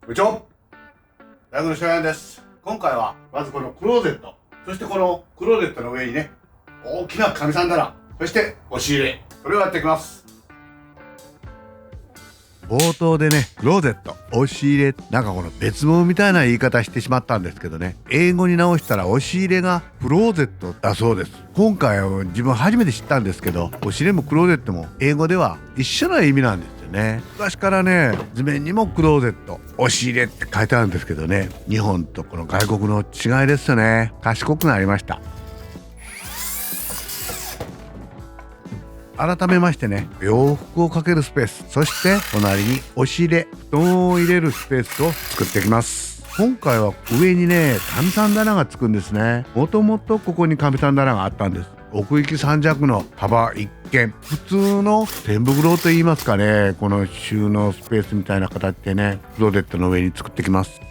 部長、大学の翔也です。今回はまずこのクローゼット、そしてこのクローゼットの上にね、大きなかみさん棚、そして押し入れ、それをやっていきます。冒頭でね、クローゼット、押し入れ、なんかこの別物みたいな言い方してしまったんですけどね、英語に直したら押し入れがクローゼットだそうです。今回は自分初めて知ったんですけど、押し入れもクローゼットも英語では一緒な意味なんですよね。昔からね、図面にもクローゼット、押し入れって書いてあるんですけどね、日本とこの外国の違いですよね。賢くなりました。改めましてね、洋服をかけるスペース、そして隣に押し入れ、布団を入れるスペースを作っていきます。今回は上にね、かみさん棚がつくんですね。もともとここにかみさん棚があったんです。奥行き3弱の幅一見、普通の天袋と言いますかね、この収納スペースみたいな形でね、クローゼットの上に作っていきます。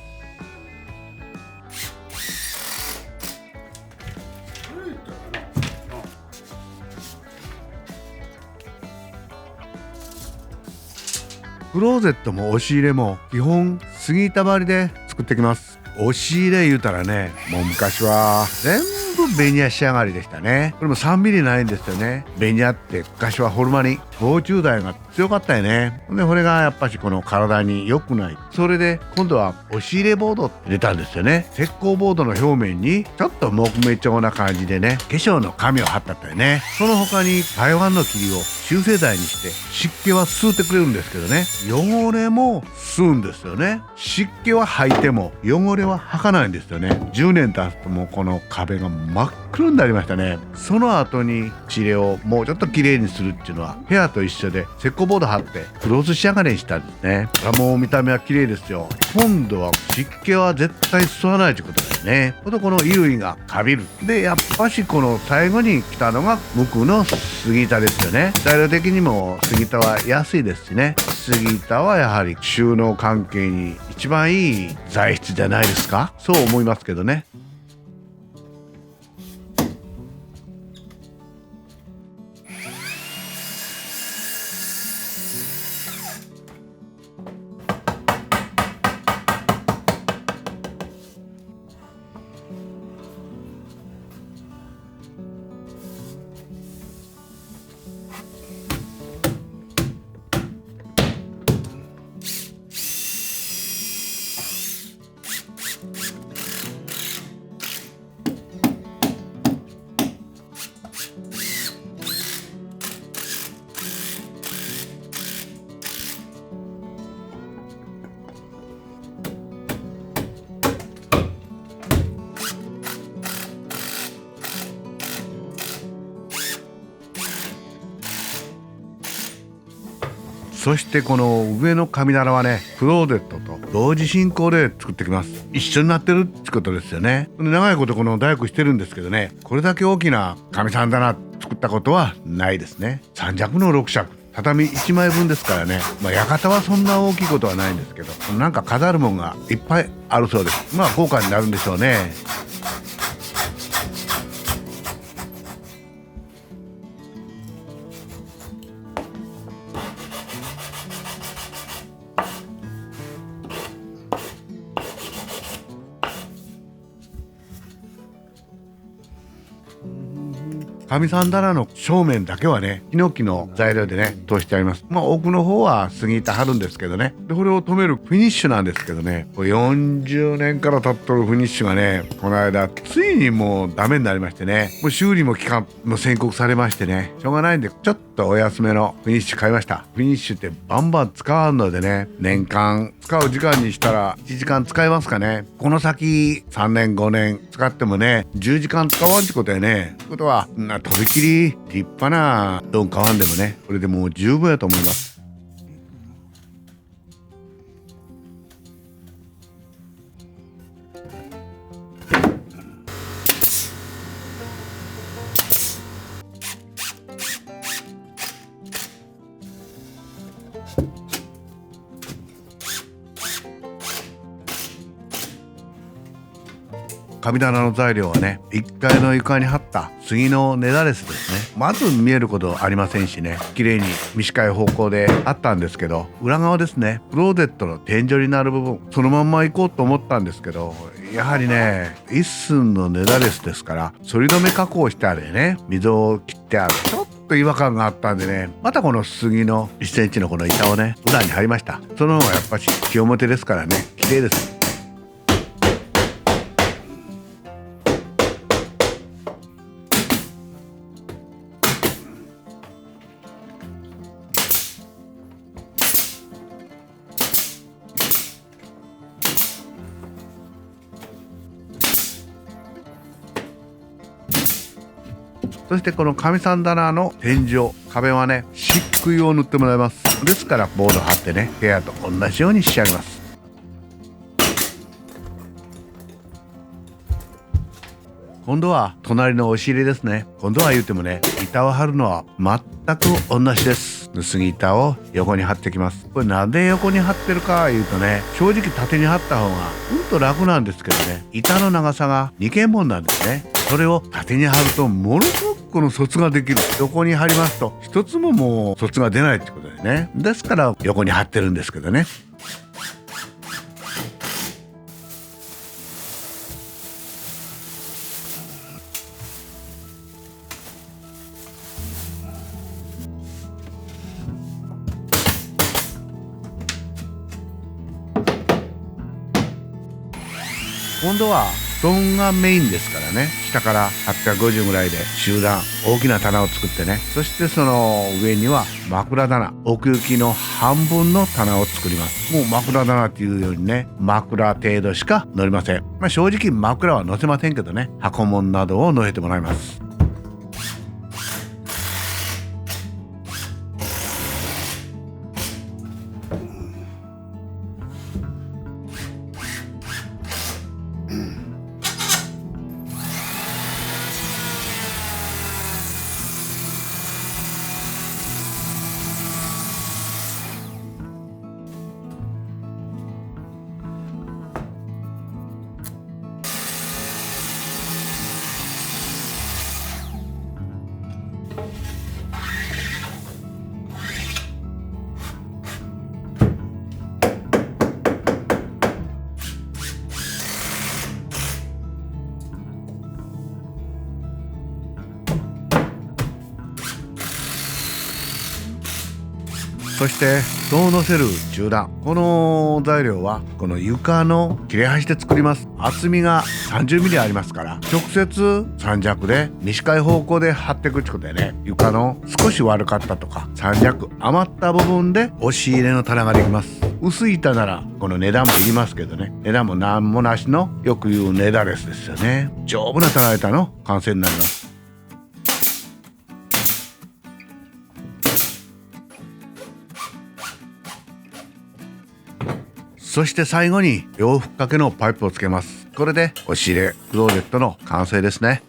クローゼットも押し入れも基本杉板張りで作ってきます。押し入れ言うたらね、もう昔は全部ベニヤ仕上がりでしたね。これも3ミリないんですよね。ベニヤって昔はホルマリン、防虫剤が強かったよね。でこれがやっぱしこの体に良くない。それで今度は押し入れボードって出たんですよね。石膏ボードの表面にちょっと木目調な感じでね、化粧の紙を貼ったったよね。その他に台湾の霧を集成剤にして湿気は吸ってくれるんですけどね、汚れも吸うんですよね。湿気は吐いても汚れは吐かないんですよね。10年経つともうこの壁が真っ黒になりましたね。その後にチレをもうちょっと綺麗にするっていうのは部屋と一緒で石膏ボード貼ってクローズ仕上がりにしたんですね。もう見た目は綺麗ですよ。今度は湿気は絶対吸わないということですね。この衣類がカビる。でやっぱしこの最後に来たのが無垢の杉板ですよね。材料的にも杉板は安いですしね。杉板はやはり収納関係に一番いい材質じゃないですか。そう思いますけどね。そしてこの上の神棚はね、クローゼットと同時進行で作ってきます。一緒になってるってことですよね。長いことこの大工してるんですけどね、これだけ大きな神さん棚作ったことはないですね。3尺の6尺、畳1枚分ですからね。館はそんな大きいことはないんですけど、なんか飾るもんがいっぱいあるそうです。高価になるんでしょうね。かみさん棚の正面だけはね、ヒノキの材料でね通してあります。奥の方は杉板貼るんですけどね。でこれを留めるフィニッシュなんですけどね、これ40年から経っとるフィニッシュがね、この間ついにもうダメになりましてね、もう修理も期間も宣告されましてね、しょうがないんでちょっとお安めのフィニッシュ買いました。フィニッシュってバンバン使うのでね、年間使う時間にしたら1時間使えますかね。この先3年5年使ってもね、10時間使わんってことやね。ってことはとびきり立派なドン買わんでもね、これでもう十分やと思います。神棚の材料はね、1階の床に貼った杉の根だれスですね。まず見えることありませんしね、綺麗に短い方向であったんですけど、裏側ですね、クローゼットの天井になる部分、そのまんま行こうと思ったんですけど、やはりね、一寸の根だれスですから、反り止め加工してあれね、溝を切ってある、ちょっと違和感があったんでね、またこの杉の1センチのこの板をね、裏に貼りました。その方がやっぱし清表ですからね、綺麗です。そしてこの神さん棚の天井、壁はね、漆喰を塗ってもらいます。ですからボード貼ってね、部屋と同じように仕上げます。今度は隣の押し入れですね。今度は言うてもね、板を張るのは全く同じです。薄木板を横に貼ってきます。これなんで横に貼ってるかいうとね、正直縦に貼った方がと楽なんですけどね、板の長さが2間分なんですね。それを縦に貼るとものすごくこの卒ができる。横に貼りますと一つももう卒が出ないってことでね。ですから横に貼ってるんですけどね。今度は布団がメインですからね、下から850ぐらいで集団大きな棚を作ってね、そしてその上には枕棚、奥行きの半分の棚を作ります。もう枕棚っていうよりね、枕程度しか乗りません。正直枕は乗せませんけどね、箱物などを乗せてもらいます。そして布団を乗せる中段、この材料はこの床の切れ端で作ります。厚みが 30mm ありますから、直接三尺で短い方向で貼っていくってことでね、床の少し悪かったとか三尺余った部分で押し入れの棚ができます。薄い板ならこの値段もいりますけどね、値段もなんもなしのよく言うネダレスですよね。丈夫な棚板の完成になります。そして最後に洋服掛けのパイプをつけます。これで押し入れクローゼットの完成ですね。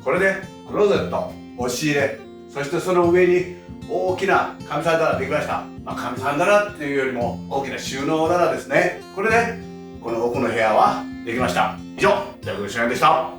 これでクローゼット、押し入れ、そしてその上に大きな神さん棚できました。神さん棚っていうよりも大きな収納棚ですね。これでこの奥の部屋はできました。以上、ジャグルシャンでした。